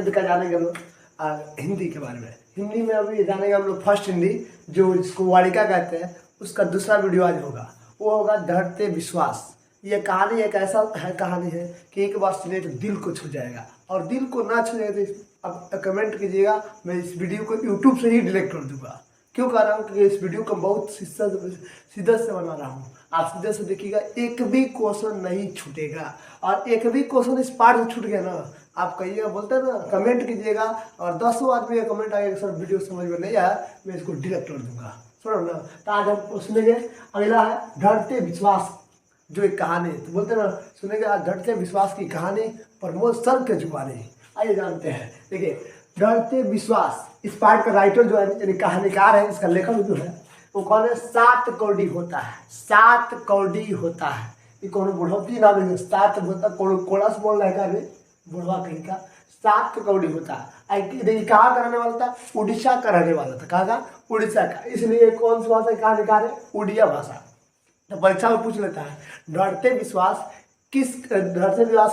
का जानेंगे हम लोग हिंदी के बारे में। हिंदी में अभी जानेंगे हम लोग फर्स्ट हिंदी, जो जिसको वारिका कहते हैं, उसका दूसरा वीडियो आज होगा। वो होगा धरते विश्वास। ये कहानी एक ऐसा है कहानी है कि एक बार सुने तो दिल को छू जाएगा, और दिल को ना छू जाए तो अब कमेंट कीजिएगा, मैं इस वीडियो को यूट्यूब से ही डिलीट कर दूंगा। क्यों कर रहा हूँ? क्योंकि इस वीडियो को बहुत शिद्दत से बना रहा हूँ। आप शिद्दत से देखिएगा, एक भी क्वेश्चन नहीं छूटेगा, और एक भी क्वेश्चन इस पार्ट में छूट गया ना, आप कहिएगा, बोलते हैं ना, कमेंट कीजिएगा, और 10 आदमी का कमेंट आएगा सर वीडियो समझ में नहीं आया, मैं इसको डिलीट कर दूंगा। सुनो ना, तो आज हम सुनेंगे। अगला है धरते विश्वास, जो एक कहानी, तो बोलते हैं ना, सुनेंगे आज धरते विश्वास की कहानी, प्रमोद सर के जुबानी। आइए जानते हैं। देखिए, धरते विश्वास, इस पार्ट का राइटर जो है, यानी कहानीकार है, इसका लेखक जो है वो कौन है? 7 कौड़ी होता है। 7 कौड़ी होता है। ये कौन बुढ़ौती नाम है? 7 बोलता कोड़ा से बोल रहा है, बुढ़वा कहीं का। 7 कौड़ी होता है। देखिए, कहाँ का रहने वाला था? उड़ीसा का रहने वाला था। कहाँ का? उड़ीसा का। इसलिए कौन सी भाषा कहानीकार है? उड़िया भाषा। तो परीक्षा में पूछ लेता है, धरते विश्वास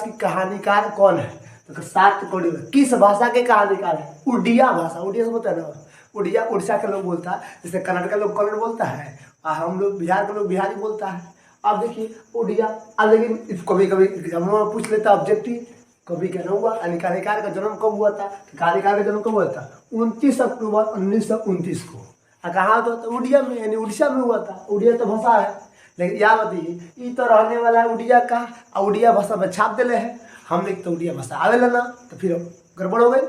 की कहानीकार कौन है? तो 7 कौड़ी किस भाषा के कहानीकार है? उड़िया भाषा। उड़िया से बोलता है ना, उड़िया उड़ीसा के लोग बोलता है, जैसे कर्नाटक का लोग कन्नड़ बोलता है, और हम लोग बिहार के लोग बिहारी बोलता है। अब देखिए उड़िया। अब लेकिन कभी कभी एग्जाम में पूछ लेता ऑब्जेक्टिव, कभी कहना हुआ कहानीकार का जन्म कब हुआ था? कहानीकार का जन्म कब हुआ था? 29 अक्टूबर 1929 को। कहाँ तो उड़िया में, यानी उड़ीसा में हुआ था। उड़िया तो भाषा है, लेकिन याद बताइए, ये तो रहने वाला है उड़िया का, और उड़िया भाषा में छाप दिले है। हम एक तो उड़िया भाषा आवेला ना, तो फिर गड़बड़ हो गई।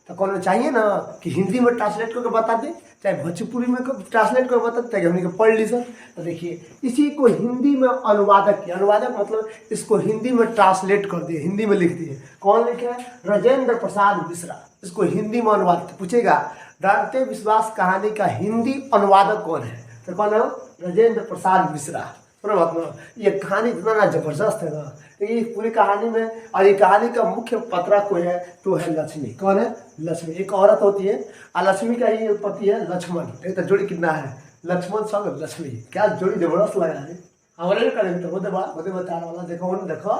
तो कौन चाहिए ना कि हिंदी में ट्रांसलेट करके बता दे, चाहे भोजपुरी में ट्रांसलेट करके बता दे, हमने पढ़ ली सर। तो देखिए, इसी को हिंदी में अनुवादक किया। अनुवादक मतलब इसको हिंदी में ट्रांसलेट कर दिए, हिंदी में लिख दिए। कौन लिखे हैं? राजेंद्र प्रसाद मिश्रा। इसको हिंदी में अनुवाद पूछेगा, धरते विश्वास कहानी का हिंदी अनुवादक कौन है? तो कौन है? राजेंद्र प्रसाद मिश्रा। ये कहानी इतना ना जबरदस्त है ना, ये पूरी कहानी में। और ये कहानी का मुख्य पात्र कोई है तो है लक्ष्मी। कौन है? लक्ष्मी। एक औरत होती है, और लक्ष्मी का ही पति है लक्ष्मण। तो जोड़ी कितना है? लक्ष्मण संग लक्ष्मी। क्या जोड़ी जबरदस्त लगा है। हमारे का देखते होते बता वाला देखो देखो,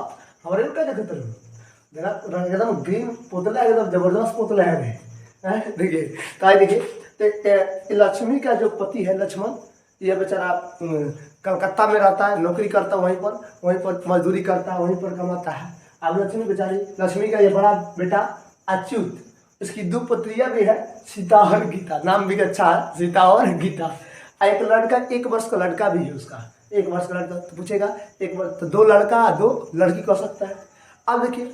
हमारे का देखते देखा एकदम ग्रीन पुतला, एकदम जबरदस्त पुतला है। देखिए देखिए, लक्ष्मी का जो पति है लक्ष्मण, ये बेचारा कलकत्ता में रहता है, नौकरी करता है, वहीं पर मजदूरी करता है, वहीं पर कमाता है। अब लक्ष्मी का ये बड़ा बेटा अच्युत, इसकी 2 पुत्रियां भी है, सीता और गीता। नाम भी अच्छा है, सीता और गीता। एक लड़का, 1 वर्ष का लड़का भी है उसका। 1 वर्ष का लड़का। तो पूछेगा 1 वर्ष तो 2 लड़का 2 लड़की कर सकता है। अब देखिए,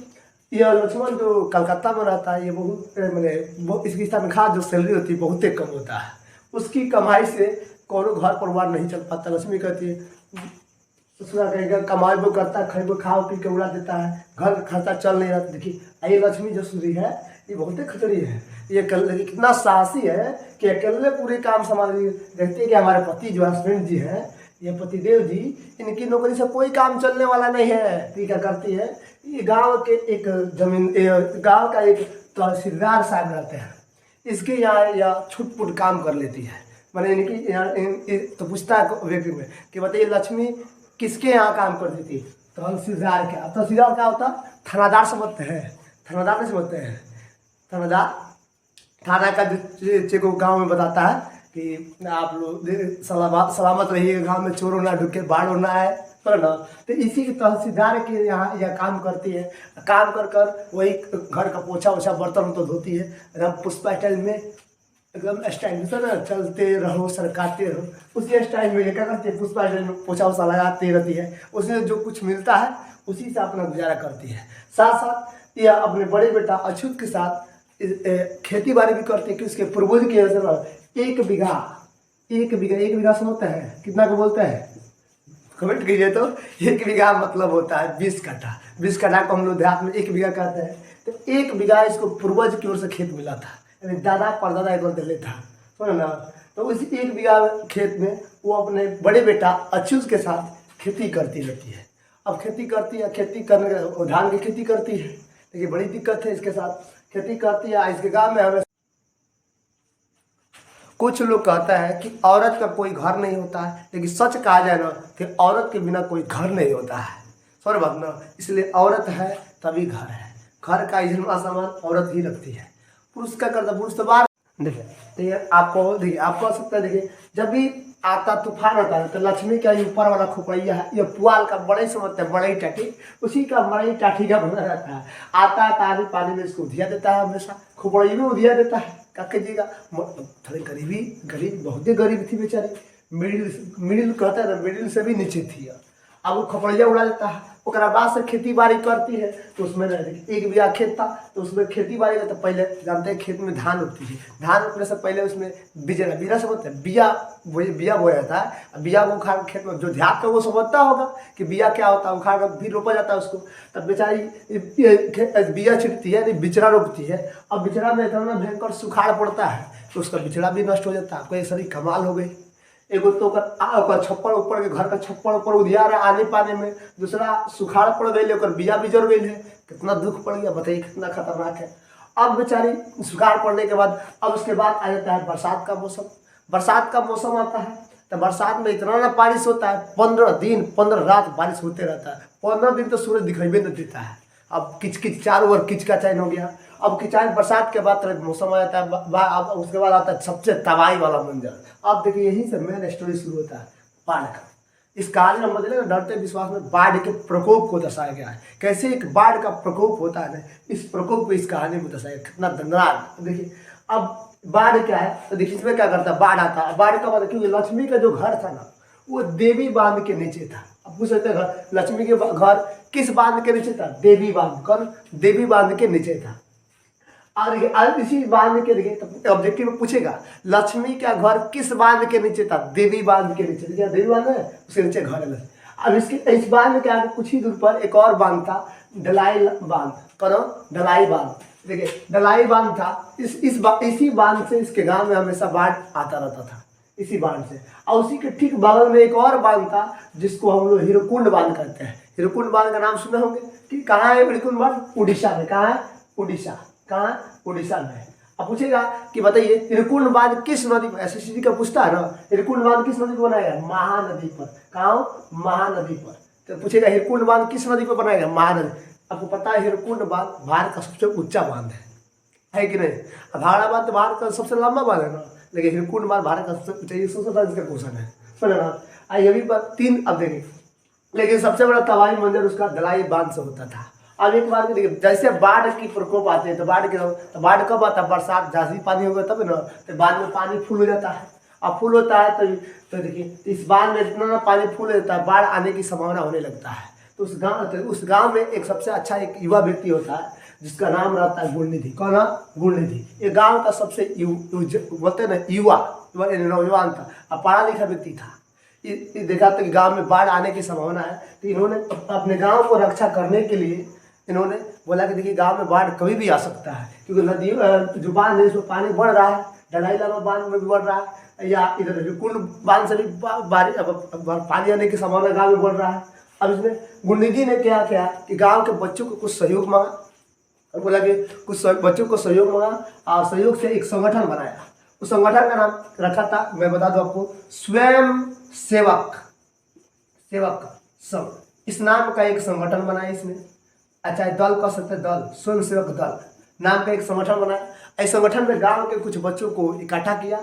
यह लक्ष्मण जो कलकत्ता में रहता है, ये बहुत इसकी तनख्वाह जो सैलरी होती है बहुत ही कम होता है। उसकी कमाई से कोनो घर परिवार नहीं चल पाता। लक्ष्मी कहती है, उसका कहेगा कमाई वो करता है, खरीद खा पी के उड़ा देता है, घर खर्चा चल नहीं रहा। देखिए, ये लक्ष्मी जो सूरी है, ये बहुत ही खतरी है। ये कितना साहसी है कि अकेले पूरे काम संभाल रही है। देखते हैं कि हमारे पति जो हस्बैंड जी हैं, ये पतिदेव जी, इनकी नौकरी से कोई काम चलने वाला नहीं है। तो क्या करती है, ये गाँव के एक गाँव का एक तहसीलदार साहब रहते हैं, इसके यहाँ या छुटपुट काम कर लेती है। मैंने इनकी यहाँ तो पूछता है व्यक्ति में कि बताइए लक्ष्मी किसके यहाँ काम करती थी? तहसीलदार के। अब तहसीलदार क्या होता? थानादार समझते हैं? थानादार नहीं समझते हैं? थानादार थाना का जो को गाँव में बताता है कि आप लोग सलामत रहिए, गाँव में चोरों ना ढुके, बाढ़ होना है, पर ना। तो इसी के तहसीलदार के यहाँ यह काम करती है। काम कर वही घर का पोछा वोछा बर्तन तो धोती है, एकदम पुष्पा स्टाइल में, एकदम स्टाइल में सर, चलते रहो सरकाते रहो, उसी स्टाइल में क्या करती है? पुष्पा स्टाइल में पोछा वोछा लगाती रहती है। उसमें जो कुछ मिलता है उसी से अपना गुजारा करती है। साथ साथ यह अपने बड़े बेटा अच्युत के साथ खेती बाड़ी भी करती है कि उसके पूर्वज के एक बीघा समझते हैं कितना को बोलते हैं? कमेंट कीजिए। तो 1 बीघा मतलब होता है 20 कट्ठा। 20 कट्ठा को हम लोग देहात में 1 बीघा कहते हैं। तो 1 बीघा इसको पूर्वज की ओर से खेत मिला था, यानी दादा परदादा एक और दिले था, समझ ना। तो उस 1 बीघा खेत में वो अपने बड़े बेटा अच्युत के साथ खेती करती रहती है। अब खेती करती है, खेती करने का धान की खेती करती है, लेकिन बड़ी दिक्कत है इसके साथ। खेती करती है, इसके गाँव में हमें कुछ लोग कहता है कि औरत का कोई घर नहीं होता है, लेकिन सच कहा जाए ना कि औरत के बिना कोई घर नहीं होता है। सॉरी बात ना, इसलिए औरत है तभी घर है। घर का इजमा सामान औरत ही रखती है। पुरुष क्या करता है, पुरुष तो बाहर। देखिए तो ये आपको देखिए आपको आ सकता है, देखिए जब भी आता तूफान आता है तो लक्ष्मी का ऊपर वाला खोपड़िया है, ये पुआल का बड़े समझते हैं, बड़े टाटी, उसी का बड़ी टाठी का बना रहता है। आता है पानी, पानी में इसको उधिया देता है, हमेशा खोपड़ी में उधिया देता है। क्या कीजिएगा, थोड़ी गरीबी, गरीब बहुत ही गरीब थी बेचारी, मिडिल कहते हैं ना, मिडिल से भी नीचे थी। अब वो खपड़िया उड़ा देता है। ओकरा बाद से खेती बाड़ी करती है तो उसमें एक बिया खेत था तो उसमें खेती बाड़ी में तो पहले जानते हैं खेत में धान उगती है। धान उगने से पहले उसमें बीजा बीजा समझते हैं, बिया बोया जाता है। बिया को उखाड़ खेत में, जो देहात का वो समझता होगा कि बिया क्या होता है, उखाड़ कर फिर रोपा जाता है उसको। तब बेचारी बिया छिड़ती है, बिचड़ा रोपती है। अब बिचड़ा में इतना भयंकर सुखाड़ पड़ता है तो उसका बिचड़ा भी नष्ट हो जाता है। कोई सारी कमाल हो गई। एगो तो छप्पड़ ऊपर के घर का छप्पड़ ऊपर उधियार है आने पाने में, दूसरा सुखाड़ पड़ गई, ओकर बिया भी जड़ गई है। कितना दुख पड़ गया, बताइए कितना खतरनाक है। अब बेचारी सुखाड़ पड़ने के बाद अब उसके बाद आ जाता है बरसात का मौसम। बरसात का मौसम आता है तो बरसात में इतना ना बारिश होता है, 15 दिन 15 रात बारिश होते रहता है। 15 दिन तो सूरज दिखाई भी नहीं देता है। अब किचकिच चारों ओर किच का चैन हो गया। अब किचान बरसात के बाद मौसम आ जाता है, अब उसके बाद आता है सबसे तबाही वाला मंजर। अब देखिए यहीं से मेन स्टोरी शुरू होता है, बाढ़ का। इस कहानी में मतलब डरते विश्वास में बाढ़ के प्रकोप को दर्शाया गया है। कैसे एक बाढ़ का प्रकोप होता है ना, इस प्रकोप को इस कहानी में दर्शाया गया, कितना दंगदार। देखिए अब बाढ़ क्या है तो देखिए इसमें क्या करता है, बाढ़ आता है। बाढ़ का मतलब क्योंकि लक्ष्मी का जो घर था ना वो देवी बांध के नीचे था। अब पूछ सकते हैं लक्ष्मी के घर किस बांध के नीचे था, देवी बांध। कौन, देवी बांध के नीचे था। और इसी बांध के देखिए ऑब्जेक्टिव में पूछेगा लक्ष्मी का घर किस बांध के नीचे था, देवी बांध के नीचे। देखिए देवी बांध है उसके नीचे घर है। अब इसके इस बांध के आगे कुछ ही दूर पर एक और बांध था, ढलाई बांध। करो ढलाई बांध, देखिए ढलाई बांध था। इसी बांध से इसके गांव में हमेशा बाढ़ आता रहता था, इसी बांध से। और उसी के ठीक बगल में एक और बांध था जिसको हम लोग हीरोकुंड बांध कहते हैं। हीरोकुंड बांध का नाम सुने होंगे कि कहाँ है हीरोकुंड बांध, उड़ीसा में। कहाँ है, उड़ीसा। कहाँ, उड़ीसा में। अब पूछेगा कि बताइए हीरोकुंड बांध किस नदी पर, एसएससी का पूछता है ना, हीरोकुंड बांध किस नदी पर बनाया गया, महानदी पर। कहाँ, महानदी पर। तो पूछेगा हीरोकुंड बांध किस नदी पर बनाया गया, महानदी। आपको पता है हीरोकुंड बांध भारत का सबसे ऊंचा बांध है कि नहीं। अब भाड़ा बांध तो भारत का सबसे लंबा बांध है ना, लेकिन हीरोकुंड बांध भारत का सबसे ऊंचा, ये इसका क्वेश्चन है। सुनेगा आइए अभी पर 3 अब देखेंगे। लेकिन सबसे बड़ा तबाही मंजर उसका ढलाई बांध से होता था। अब एक बार देखिए जैसे बाढ़ की प्रकोप आते हैं तो बाढ़ कब आता है, बरसात जासी पानी होगा तब ना, तो बांध में पानी फुल हो जाता है। अब फुल होता है तो देखिए इस बांध में इतना ना पानी फुल हो जाता है, बाढ़ आने की संभावना होने लगता है। तो उस गांव में एक सबसे अच्छा एक युवा व्यक्ति होता है जिसका नाम रहता है गुणनिधि। कौन है, गुणनिधि। ये गाँव का सबसे बोलते हैं ना युवा नौजवान था, अब पढ़ा लिखा व्यक्ति था। देखा तो कि गांव में बाढ़ आने की संभावना है, तो इन्होंने अपने गांव को रक्षा करने के लिए इन्होंने बोला कि देखिए गांव में बाढ़ कभी भी आ सकता है, क्योंकि नदी जो बांध है उसमें पानी बढ़ रहा है, ढलाई लामा बांध में भी बढ़ रहा है, या इधर कुंड बांध से भी पानी आने की संभावना गाँव में बढ़ रहा है। अब इसमें गुणनिधि ने क्या किया कि गाँव के बच्चों को कुछ सहयोग मांगा और बोला कि कुछ बच्चों को सहयोग मांगा और सहयोग से एक संगठन बनाया। उस संगठन का नाम रखा था, मैं बता दूं आपको, स्वयं सेवक संघ। इस नाम का एक संगठन बनाया इसने। अच्छा दल कह सकते हैं, दल, स्वयं सेवक दल नाम का एक संगठन बनाया। इस संगठन में गांव के कुछ बच्चों को इकट्ठा किया।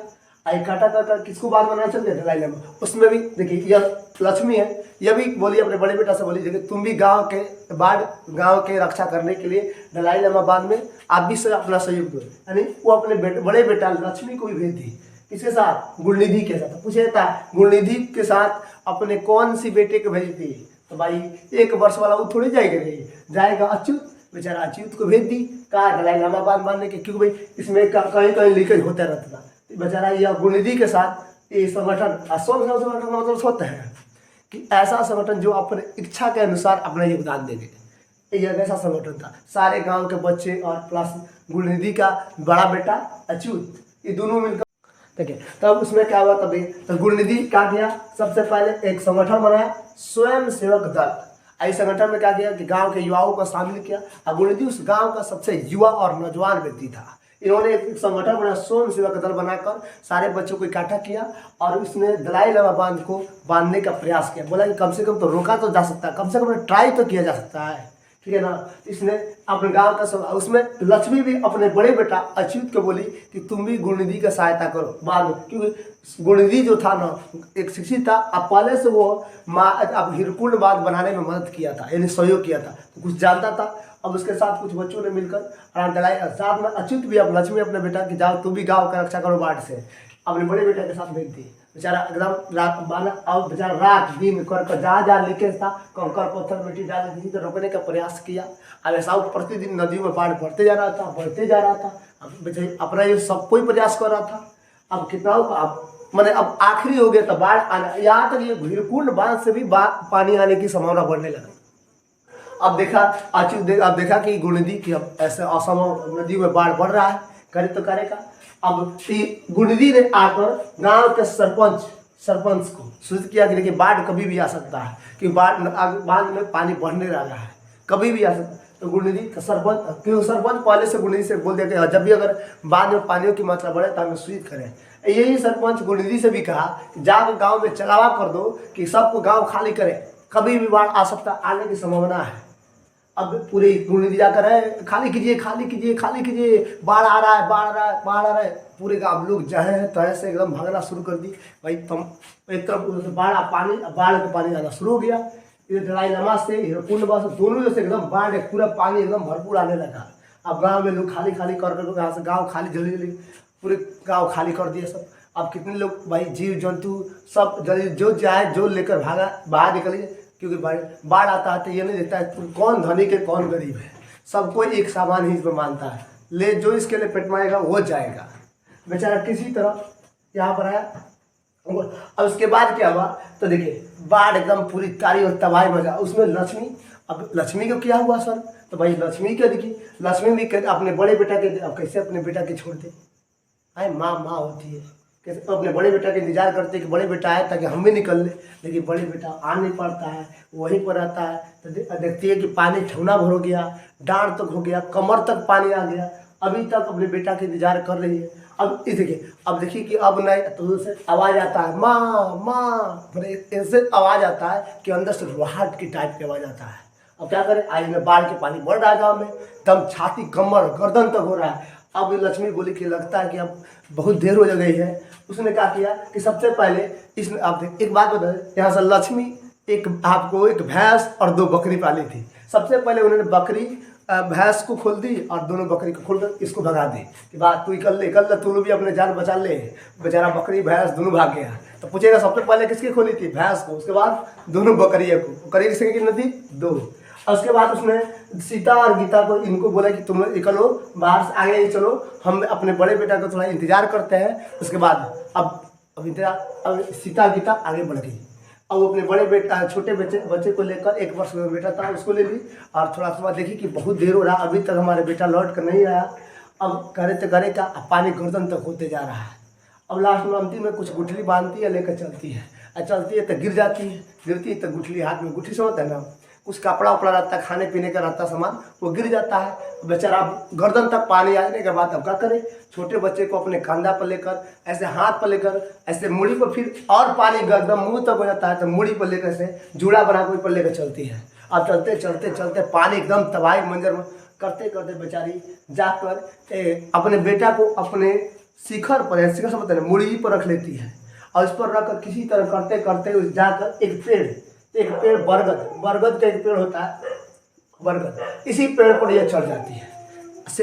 इकट्ठा कर किसको बांध बनाना चल गया, ढलाई लामा। उसमें भी देखिए यह लक्ष्मी है, यह भी बोली अपने बड़े बेटा से बोली देखिए तुम भी गांव के रक्षा करने के लिए ढलाई लामा बांध में आप भी अपना सहयोग दो। यानी वो अपने बड़े बेटा लक्ष्मी को भी भेज दी। किसके साथ, गुणनिधि के साथ। पूछे था गुणनिधि के साथ अपने कौन सी बेटे को भेज दी, तो भाई 1 वर्ष वाला वो थोड़ी जाएगा अच्युत, बेचारा अच्युत को भेज दी। कहा ढलाई लामा बांध बांधने के, क्योंकि भाई इसमें कहीं कहीं लीकेज होता रहता था। बेचारा यह गुणनिधि के साथ ये संगठन संगठन मतलब होता है कि ऐसा संगठन जो अपने इच्छा के अनुसार अपना योगदान दे दे। यह ऐसा संगठन था, सारे गांव के बच्चे और प्लस गुणनिधि का बड़ा बेटा अच्युत, ये दोनों मिलकर देखिए। तब उसमें क्या हुआ, तभी तो गुणनिधि क्या किया, सबसे पहले एक संगठन बनाया, स्वयं सेवक दल। इस संगठन में क्या किया कि गांव के युवाओं को शामिल किया। और गुणनिधि उस गांव का सबसे युवा और नौजवान व्यक्ति था। इन्होंने एक संगठन बनाया, स्वयं सेवक दल बनाकर सारे बच्चों को इकट्ठा किया और उसने ढलाई लामा बांध को बांधने का प्रयास किया। बोला कि कम से कम तो रोका तो जा सकता है, कम से कम ट्राई तो किया जा सकता है ठीक है ना। इसने अपने गांव का सब, उसमें लक्ष्मी भी अपने बड़े बेटा अच्युत को बोली कि तुम भी गुणनिधि का सहायता करो बाद में, क्योंकि गुणनिधि जो था ना एक शिक्षित था, अब पहले से वो माँ अब हिरकुंड बांध बनाने में मदद किया था, यानी सहयोग किया था, तो कुछ जानता था। अब उसके साथ कुछ बच्चों ने मिलकर आराम चलाई, साथ में अच्युत भी अब लक्ष्मी अपने बेटा की जाओ तुम भी गाँव का रक्षा करो बाढ़ से, अपने बड़े बेटा के साथ भेज दी। बेचारा एकदम रात माना, अब बेचारा रात दिन कर जहाँ लेके था कंकड़ पत्थर मिट्टी डाल दी तो रोकने का प्रयास किया। अब ऐसा प्रतिदिन नदियों में बाढ़ बढ़ते जा रहा था, बढ़ते जा रहा था। अब बेचारे अपना ये सब कोई प्रयास कर रहा था। अब कितना अब मैंने अब आखिरी हो गया था बाढ़ आना, यहाँ तक ये हिरकुंड बांध से भी पानी आने की संभावना बढ़ने लगा। अब देखा अब देखा कि गुणनिधि की अब ऐसे असंभव नदी में बाढ़ बढ़ रहा है, करे तो करेगा। अब गुणनिधि ने आकर गांव के सरपंच को सूचित किया कि देखिए बाढ़ कभी भी आ सकता है, कि बाढ़ में पानी बढ़ने रहा है, कभी भी आ सकता है। तो गुणनिधि सरपंच पहले से गुणनिधि से बोल दिया कि जब भी अगर बाढ़ में पानियों की मात्रा बढ़े तो हमें सूचित करें। यही सरपंच गुणनिधि से भी कहा कि जाकर गाँव में चलावा कर दो कि सबको गाँव खाली करें, कभी भी बाढ़ आ सकता, आने की संभावना है। अब पूरे गुणनिधि जाकर है खाली कीजिए खाली कीजिए खाली कीजिए, बाढ़ आ रहा है बाढ़ आ रहा है बाढ़ आ रहा है। पूरे गाँव लोग जहे हैं तहे से एकदम भागना शुरू कर दी। भाई तुम एक तरफ बाढ़ का पानी आना शुरू हो गया, इधर ढलाई नमा से हिरकुंड बस दोनों से एकदम बाढ़ पूरा पानी एकदम भरपूर आने लगा। अब गाँव में लोग खाली खाली कर यहाँ से गाँव खाली जल्दी जल्दी पूरे गाँव खाली कर दिए सब। अब कितने लोग भाई जीव जंतु सब जल्दी जो जाए जो लेकर भागा बाहर निकलिए, क्योंकि बाढ़ आता है तो ये नहीं देखता है कौन धनी के कौन गरीब है, सबको एक सामान ही इसमें मानता है, ले जो इसके लिए पेटवाएगा वो जाएगा। बेचारा किसी तरह यहाँ पर आया। अब उसके बाद क्या हुआ तो देखिए बाढ़ एकदम पूरी कारी और तबाही मचा, उसमें लक्ष्मी, अब लक्ष्मी को क्या हुआ सर, तो भाई लक्ष्मी क्या देखिए, लक्ष्मी भी अपने बड़े बेटा के, अब कैसे अपने बेटा के छोड़ दे, आए माँ होती है, कैसे अपने बड़े बेटा के इंतजार करते कि बड़े बेटा आए ताकि हम भी निकल ले, लेकिन बड़े बेटा आ नहीं पड़ता है, वहीं पर रहता है। तो देखती है कि पानी ठेवना भर हो गया, डांड तक हो गया, कमर तक पानी आ गया, अभी तक अपने बेटा के इंतजार कर रही है। अब अब देखिए कि अब नहीं तो उसे आवाज़ आता है माँ, ऐसे आवाज़ आता है कि अंदर से रुहाट की टाइप की आवाज़ आता है। अब क्या करें, आज में बाढ़ के पानी बढ़ रहा है गाँव में, दम छाती कमर गर्दन तक हो रहा है। अब लक्ष्मी बोली कि लगता है कि अब बहुत देर हो गई है। उसने क्या किया कि सबसे पहले इसने, आप एक बात बताएं, यहाँ से लक्ष्मी एक भैंस और 2 बकरी पाली थी। सबसे पहले उन्होंने बकरी भैंस को खोल दी और दोनों बकरी को खोलकर इसको भगा दी कि बात तू निकल ले तू भी अपने जान बचा ले। बेचारा बकरी भैंस दोनों भाग गया। तो पूछेगा सबसे पहले किसकी खोली थी, भैंस को, उसके बाद दोनों बकरियों को। बकरी किसकी कितनी थी, 2। और उसके बाद उसने सीता और गीता को इनको बोला कि तुम निकलो बाहर से, आगे चलो, हम अपने बड़े बेटा को थोड़ा इंतजार करते हैं। उसके बाद अब सीता गीता आगे बढ़ गई। अब वो अपने बड़े बेटा छोटे बच्चे को लेकर 1 वर्ष का बेटा था उसको ले ली। और थोड़ा सा देखी कि बहुत देर हो रहा, अभी तक हमारे बेटा लौट कर नहीं आया। अब करे तो करे क्या, पानी गर्दन तक होते जा रहा है। अब लास्ट में अंतिम में कुछ गुठली बांधती है, लेकर चलती है, और चलती है तो गिर जाती है, गिरती है तो गुठली हाथ में, गुठली समझते हैं ना, कुछ कपड़ा उपड़ा रहता है, खाने पीने का रहता सामान, वो गिर जाता है। बेचारा गर्दन तक पानी आने के बाद अब क्या करे, छोटे बच्चे को अपने कंधा पर लेकर, ऐसे हाथ पर लेकर, ऐसे मुड़ी पर, फिर और पानी एकदम मुंह तक हो जाता है तो मुड़ी पर लेकर से जूड़ा बना कर ऊपर लेकर चलती है। अब चलते चलते चलते पानी एकदम तबाही मंजर में करते करते बेचारी जाकर अपने बेटा को अपने शिखर पर, शिखर से मतलब मुड़ी पर रख लेती है। और उस पर रखकर किसी तरह करते करते जाकर एक पेड़ बरगद का एक पेड़ होता है, बरगद, इसी पेड़ पर यह चढ़ जाती है।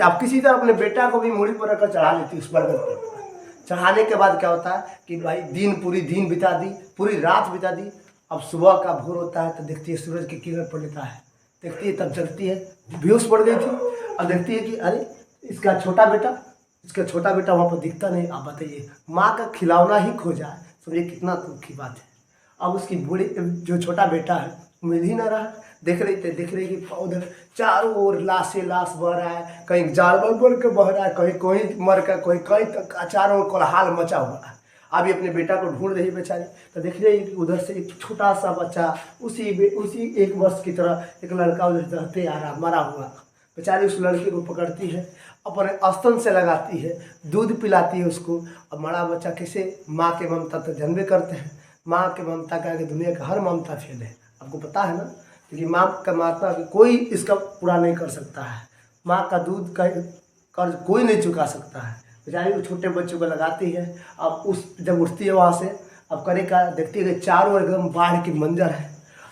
आप किसी तरह अपने बेटा को भी मुड़ी पर रखकर चढ़ा लेती है उस बरगद पर। चढ़ाने के बाद क्या होता है कि भाई पूरी दिन बिता दी, पूरी रात बिता दी। अब सुबह का भोर होता है तो देखती है सूरज की किरण पड़ लेता है, देखती है तब जगती है, बेहोश पड़ गई थी। अब देखती है कि अरे इसका छोटा बेटा वहाँ पर दिखता नहीं। आप बताइए, माँ का खिलौना ही खो जाए, समझिए कितना दुख की बात है। अब उसकी बूढ़ी जो छोटा बेटा है मिल ही ना रहा। देख रही कि उधर चारों ओर लाश बह रहा है, कहीं जानवर मर के बह रहा है, कहीं कोई मर कर, कोई कहीं, चारों ओर कोलाहल मचा हुआ है। अभी अपने बेटा को ढूंढ रही बेचारी, तो देख रही कि उधर से एक छोटा सा बच्चा उसी 1 वर्ष की तरह एक लड़का उधर रहते आ रहा, मरा हुआ। बेचारी उस लड़के को पकड़ती है, अपने स्तन से लगाती है, दूध पिलाती है उसको। अब मरा बच्चा कैसे, माँ के ममता तो जानबे करते हैं, माँ के ममता का आगे दुनिया का हर ममता फेल है, आपको पता है ना। क्योंकि माँ का महात्मा कोई इसका पूरा नहीं कर सकता है। माँ का दूध का कर्ज कोई नहीं चुका सकता है। बेचारी वो छोटे बच्चों को लगाती है। अब उस जब उठती है वहाँ से, अब करे का देखती है कि चारों ओर एकदम बाढ़ की मंजर है।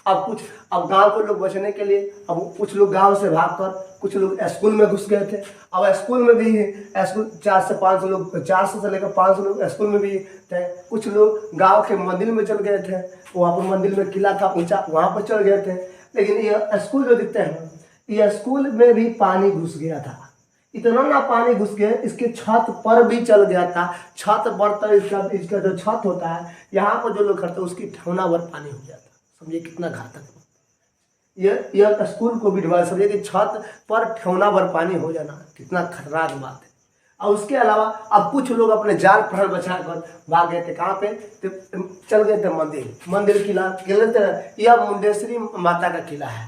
अब गांव के लोग बचने के लिए अब कुछ लोग गांव से भागकर कुछ लोग स्कूल में घुस गए थे। अब स्कूल में भी 400 से 500 लोग, 400 से लेकर 500 लोग स्कूल में भी थे। कुछ लोग गांव के मंदिर में चल गए थे। वहाँ पर मंदिर में किला था ऊंचा, वहाँ पर चल गए थे। लेकिन ये स्कूल जो दिखते हैं, ये स्कूल में भी पानी घुस गया था। इतना ना पानी घुस गया, इसके छत पर भी चल गया था। छत पर तो इसका जो छत होता है, यहाँ पर जो लोग खड़ते हैं उसकी ठौना भर पानी हो गया था। समझिए कितना घातक। यह स्कूल को भी डुबा, समझिए कि छत पर ठौना भर पानी हो जाना कितना खतरनाक बात है। और उसके अलावा अब कुछ लोग अपने जान प्राण बचा कर भाग गए थे। कहाँ पे? तो चल गए थे मंदिर किला। यह मुंडेश्वरी माता का किला है।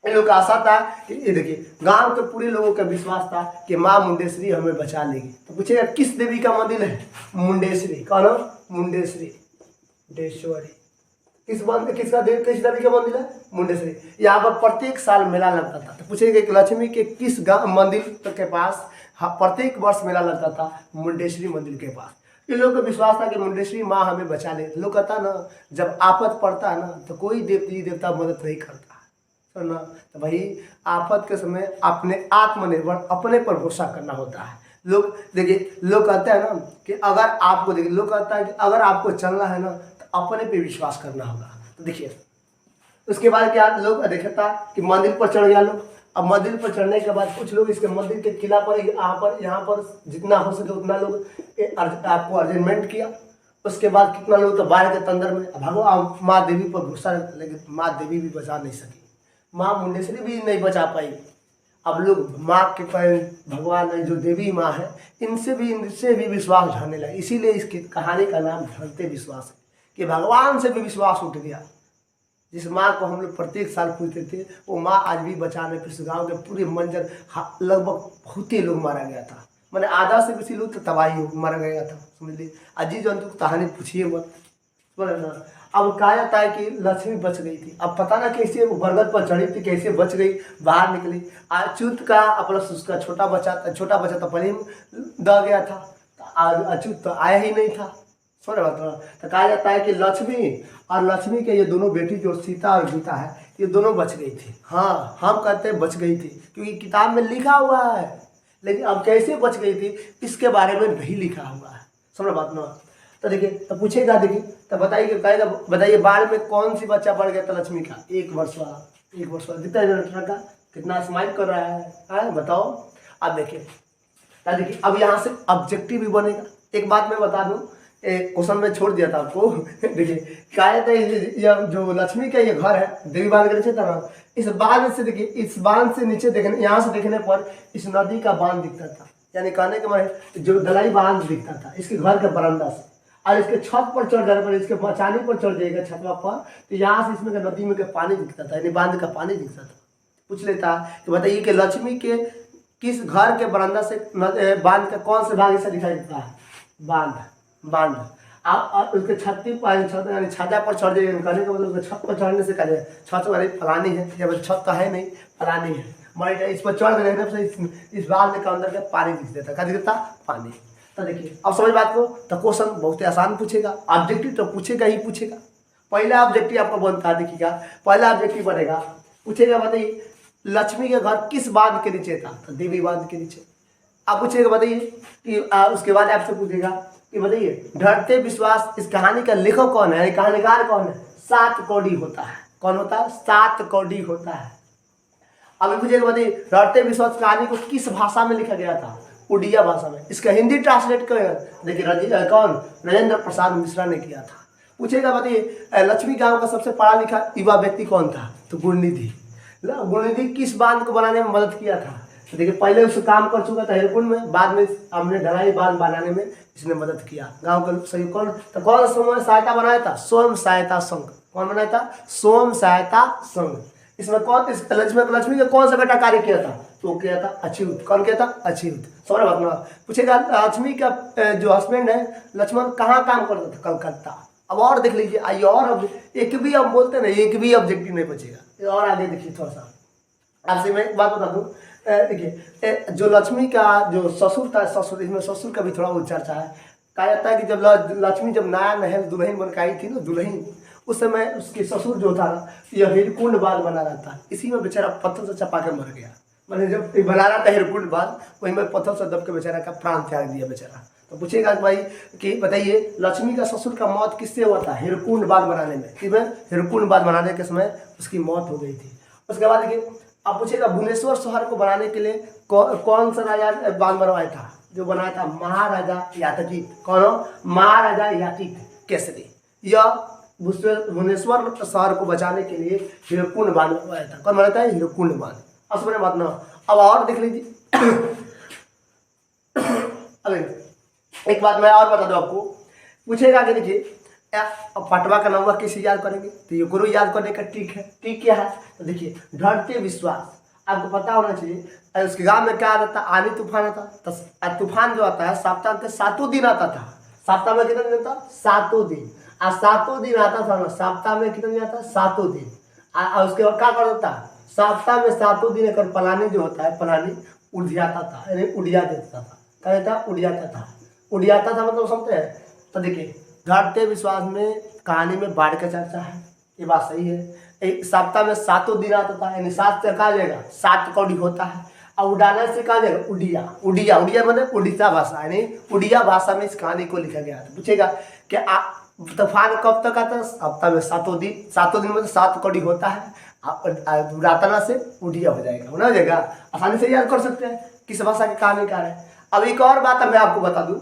इन लोग का आशा था कि ये देखिए गांव के पूरे लोगों का विश्वास था कि माँ मुंडेश्वरी हमें बचा लेगी। तो पूछेगा किस देवी का मंदिर है? मुंडेश्वरी। कौन? मुंडेश्वरी डेश्वरी। किस देवी का मंदिर है? मुंडेश्वरी। यहाँ पर प्रत्येक साल मेला लगता था। तो पूछेगा कि लक्ष्मी के किस मंदिर के पास प्रत्येक वर्ष मेला लगता था? मुंडेश्वरी मंदिर के पास। इन लोगों को विश्वास था कि मुंडेश्वरी माँ हमें बचा ले। लोग कहता ना, जब आफत पड़ता है ना तो कोई देवता मदद नहीं करता ना। तो भाई आफत के समय अपने आत्मनिर्भर अपने पर भरोसा करना होता है। लोग देखिए, लोग कहते हैं ना कि अगर आपको देखिए, लोग कहता है कि अगर आपको चलना है ना तो अपने पे विश्वास करना होगा। तो देखिए उसके बाद क्या लोग देखता कि मंदिर पर चढ़ गया लोग। अब मंदिर पर चढ़ने के बाद कुछ लोग इसके मंदिर के किला पर यहाँ पर जितना हो सके उतना लोग आपको अरेंजमेंट किया। उसके बाद कितना लोग तो बाढ़ के अंदर में भगवान माँ देवी पर भरोसा, लेकिन माँ देवी भी बचा नहीं सकी। माँ मुंडेश्वरी भी नहीं बचा पाई। अब लोग माँ के भगवान जो देवी माँ है इनसे भी विश्वास ढाने लगे। इसीलिए इसकी कहानी का नाम ढलते विश्वास है कि भगवान से भी विश्वास उठ गया। जिस माँ को हम लोग प्रत्येक साल पूछते थे वो माँ आज भी बचाने। फिर इस गाँव के पूरे मंजर लगभग बहुत ही लोग मारा गया था। मैंने आधा से बेसी लोग तो तबाही मारा गया था। समझ लीजिए अजीज जंतु कहानी पूछिए मत। ना अब कहा जाता है कि लक्ष्मी बच गई थी। अब पता ना कैसे वो बरगद पर चढ़ी थी, कैसे बच गई, बाहर निकली। अच्युत का अपना उसका छोटा बच्चा तो पहले ही द गया था। अच्युत तो आया ही नहीं था। सुन रहे बात? तो कहा जाता है कि लक्ष्मी के ये दोनों बेटी जो सीता और गीता है ये दोनों बच गई थी। हाँ, हम कहते हैं बच गई थी क्योंकि किताब में लिखा हुआ है। लेकिन अब कैसे बच गई थी इसके बारे में नहीं लिखा हुआ है। समझ बात ना? तो देखिए, तो पूछेगा, देखिए तो बताइए बाढ़ में कौन सी बच्चा बढ़ गया था लक्ष्मी का? 1 वर्ष वाला दिखता है का कितना स्माइल कर रहा है बताओ। अब देखिए अब यहाँ से ऑब्जेक्टिव भी बनेगा। एक बात मैं बता दूं, क्वेश्चन में छोड़ दिया था आपको। देखिए क्या था, ये जो लक्ष्मी का ये घर है देवी बांध के नीचे था ना, इस बांध से देखिए, इस बांध से नीचे देखने, यहाँ से देखने पर इस नदी का बांध दिखता था। यानी कहने के माने जो दलाई बांध दिखता था इसके घर के बरामदा से। और इसके छत पर चढ़ जाने पर, इसके मचानी पर चढ़ जाएगा छतवा पर, तो यहाँ से इसमें नदी में का पानी दिखता था, यानी बांध का पानी दिखता था। पूछ लेता कि बताइए कि लक्ष्मी के किस घर के बरामदा से बांध का कौन से भाग से दिखाई देता है? बांध। आप उसके छत्ती पर यानी छाता पर चढ़ जाइए। कहने का मतलब छत पर चढ़ने से कहे छत वाली फलानी है, या छत तो है नहीं फलानी है, मर इस पर चढ़ गए से इस बांध के अंदर का पानी दिख देता। क्या दिखता? पानी। तो देखिए अब समझ बात को। तो क्वेश्चन बहुत ही आसान पूछेगा, ऑब्जेक्टिव तो पूछेगा ही पूछेगा। पहला ऑब्जेक्टिव आपको बनता है, देखिएगा पहला ऑब्जेक्टिव बनेगा, पूछेगा बताइए लक्ष्मी के घर किस बांध के नीचे था? तो देवी बांध के नीचे। अब पूछेगा बताइए कि उसके बाद आपसे पूछेगा कि बताइए ढरते विश्वास इस कहानी का लेखक कौन है, कहानीकार कौन है? 7 कौड़ी होता है। कौन होता है? 7 कौड़ी होता है। अब पूछेगा बताइए ढरते विश्वास कहानी को किस भाषा में लिखा गया था? उड़िया भाषा में। इसका हिंदी ट्रांसलेट कर देखिए कौन? राजेंद्र प्रसाद मिश्रा ने किया था। पूछेगा बताइए लक्ष्मी गांव का सबसे पढ़ा लिखा युवा व्यक्ति कौन था? तो गुणनिधि किस बांध को बनाने में मदद किया था? तो देखिए पहले उससे काम कर चुका था हिरकुंड में, बाद में हमने ढलाई बांध बनाने में इसने मदद किया। गांव के सही कौन? तो कौन समूह सहायता बनाया था? स्वयं सहायता संघ। कौन बनाया था? स्वयं सहायता संघ। इसमें कौन लक्ष्मी का कौन सा बेटा कार्य किया था? तो किया था अच्युत। कौन किया था? अच्युत। समझ बात ना? पूछेगा लक्ष्मी का जो हस्बैंड है लक्ष्मण कहाँ काम करता था? कलकत्ता। अब और देख लीजिए, आइए और अब एक भी अब बोलते हैं ना, एक भी ऑब्जेक्टिव नहीं बचेगा। और आगे देखिए थोड़ा सा, आपसे मैं एक बात बता दूं, देखिए जो लक्ष्मी का जो ससुर था, ससुर, इसमें ससुर का भी थोड़ा वो चर्चा है। कहा जाता है कि जब लक्ष्मी जब नया नहल दुल्हन बन के आई थी ना, दुल्हन, उस समय उसके ससुर जो था यह हिरकुंड बांध बना रहा था, इसी में बेचारा पत्थर से चपा के मर गया। मैंने जब बना रहा था हिरकुंड बांध, वहीं में पत्थर से दब के बेचारा का प्राण त्याग दिया बेचारा। तो पूछेगा भाई कि बताइए लक्ष्मी का ससुर का मौत किससे हुआ था? हिरकुंड बांध बनाने में। कि हिरकुंड बांध बनाने के समय उसकी मौत हो गई थी। उसके बाद देखिए अब पूछेगा भुवनेश्वर शहर को बनाने के लिए कौन सा राजा बांध बनवाया था? जो बनाया था महाराजा यातकीत। कौन हो? महाराजा यातिक केसरी। यह भुवनेश्वर शहर को बचाने के लिए हिरकुंड बांध बनवाया था। कौन बनाता है? हिरकुंड बांध। अब समझ बात ना। अब और देख लीजिए अरे एक बात मैं और बता दूं आपको, पूछेगा कि देखिए पटवा का नंबर कैसे याद करेंगे? तो ये गुरु याद करने का ट्रिक है। ट्रिक क्या है? तो देखिए ढरते विश्वास आपको पता होना चाहिए। उसके गांव में क्या आता था? आनी तूफान आता। तो तूफान जो आता है सप्ताह के 7 दिन आता था। सप्ताह में कितने दिन था? 7 दिन। और 7 दिन आता था ना, सप्ताह में कितने दिन आता? 7 दिन। और उसके बाद क्या करता था? सप्ताह में 7 दिन एक पलानी जो होता है, पलानी उड़ जाता था, यानी उड़िया देता था। क्या देता? उड़ियाता था। उड़ियाता था मतलब समझते हैं? तो देखिए ढरते विश्वास में कहानी में बाढ़ का चर्चा है, ये बात सही है। एक सप्ताह में 7 दिन आता था, यानी 7 से कहा जाएगा 7 कौड़ी होता है। और उड़ाने से कहा जाएगा उड़िया। उड़िया उड़िया मतलब उड़ीसा भाषा, यानी उड़िया भाषा में इस कहानी को लिखा गया था। पूछेगा कि तूफान कब तक आता है? सप्ताह में 7 दिन। 7 दिन में 7 कौड़ी होता है। उड़ातना से उड़िया हो जाएगा, होना हो जाएगा। आसानी से याद कर सकते हैं किस भाषा के कहानीकार है। अब एक और बात मैं आपको बता दूं,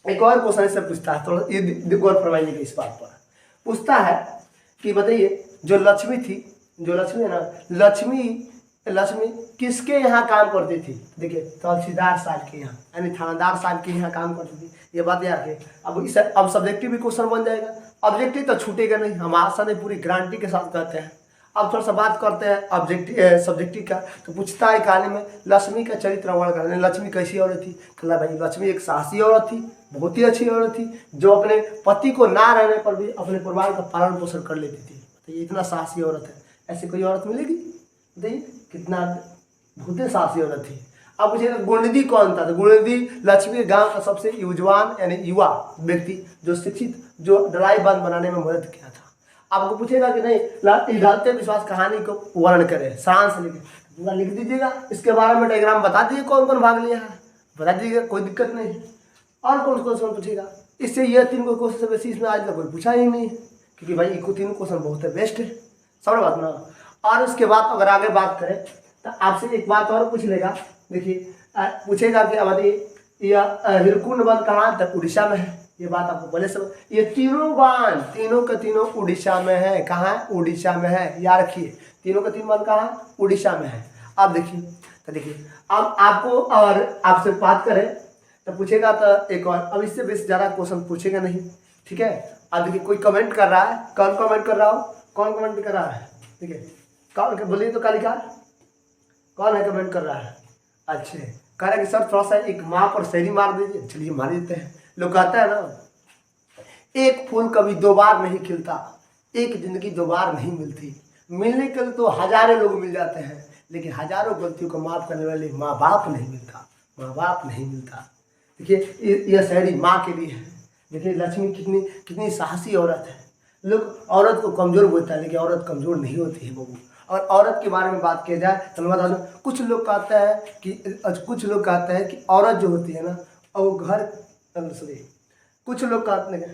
एक और क्वेश्चन इससे पूछता है, थोड़ा ये गौर फरमाइएगा इस बात पर। पूछता है कि बताइए जो लक्ष्मी थी, जो लक्ष्मी है ना, लक्ष्मी किसके यहाँ काम करती थी? देखिए तहसीलदार साहब के यहाँ, यानी थानादार साहब के यहाँ काम करती थी। ये बात याद है। अब इसे अब सब्जेक्टिव भी क्वेश्चन बन जाएगा। ऑब्जेक्टिव तो छूटेगा नहीं, हम आशा नहीं पूरी गारंटी के साथ कहते हैं। अब थोड़ा सा बात करते हैं ऑब्जेक्टिव सब्जेक्टिव का। तो पूछता है कहानी में लक्ष्मी का चरित्र वर्णन करने, लक्ष्मी कैसी औरत थी? कहला भाई लक्ष्मी एक साहसी औरत थी, बहुत ही अच्छी औरत थी, जो अपने पति को ना रहने पर भी अपने परिवार का पालन पोषण कर लेती थी। तो ये इतना साहसी औरत है, ऐसी कोई औरत मिलेगी? बताइए कितना बहुत ही साहसी औरत थी। अब पूछेगा गुणनिधि कौन था? तो गुणनिधि लक्ष्मी के गांव का सबसे युवान यानी युवा व्यक्ति, जो शिक्षित, जो ढलाई बांध बनाने में मदद किया था। आपको पूछेगा कि नहीं ढलते विश्वास कहानी को वर्णन करें, सारांश लिखे, पूरा लिख दीजिएगा। इसके बारे में डायग्राम बता दीजिए कौन कौन भाग लिया है, बता दीजिएगा, कोई दिक्कत नहीं है। और कौन क्वेश्चन पूछेगा? इससे ये 3 क्वेश्चन से बेसी इसमें आज तक कोई पूछा ही नहीं है, क्योंकि भाई 3 क्वेश्चन बहुत है, बेस्ट है, समझ बात ना। और उसके बाद अगर आगे बात करें तो आपसे एक बात और पूछ लेगा। देखिए पूछेगा कि अब यह हिरकुंड बांध कहाँ तक? उड़ीसा में है। ये बात आपको पहले से, ये तीनों बांध तीनों के तीनों उड़ीसा में है। कहाँ है? उड़ीसा में है, याद रखिए। तीनों के 3 बांध कहाँ? उड़ीसा में है। अब देखिए, तो देखिए अब आपको और आपसे बात करें तो पूछेगा तो एक और, अब इससे बेस ज़्यादा क्वेश्चन पूछेगा नहीं, ठीक है। अब देखिए कोई कमेंट कर रहा है, कौन कमेंट कर रहा हो? कौन कमेंट कर रहा है? ठीक है, कौन बोलिए तो कालिका, कौन है कमेंट कर रहा है? अच्छे कह रहा है कि सर थोड़ा सा एक माँ पर शहरी मार दीजिए। चलिए मार देते हैं। लोग कहते हैं ना, एक फूल कभी 2 बार नहीं खिलता, एक जिंदगी 2 बार नहीं मिलती। मिलने के लिए तो हजारों लोग मिल जाते हैं, लेकिन हजारों गलतियों को माफ करने वाले माँ बाप नहीं मिलता, माँ बाप नहीं मिलता। देखिए यह शायरी माँ के लिए है। देखिए लक्ष्मी कितनी कितनी साहसी औरत है। लोग औरत को कमज़ोर बोलता है, लेकिन औरत कमज़ोर नहीं होती है बबू। और औरत के बारे में बात किया जाए तो मैं बता दूं, कुछ लोग कहते हैं कि औरत जो होती है ना, और वो घर, सॉरी, कुछ लोग कहते हैं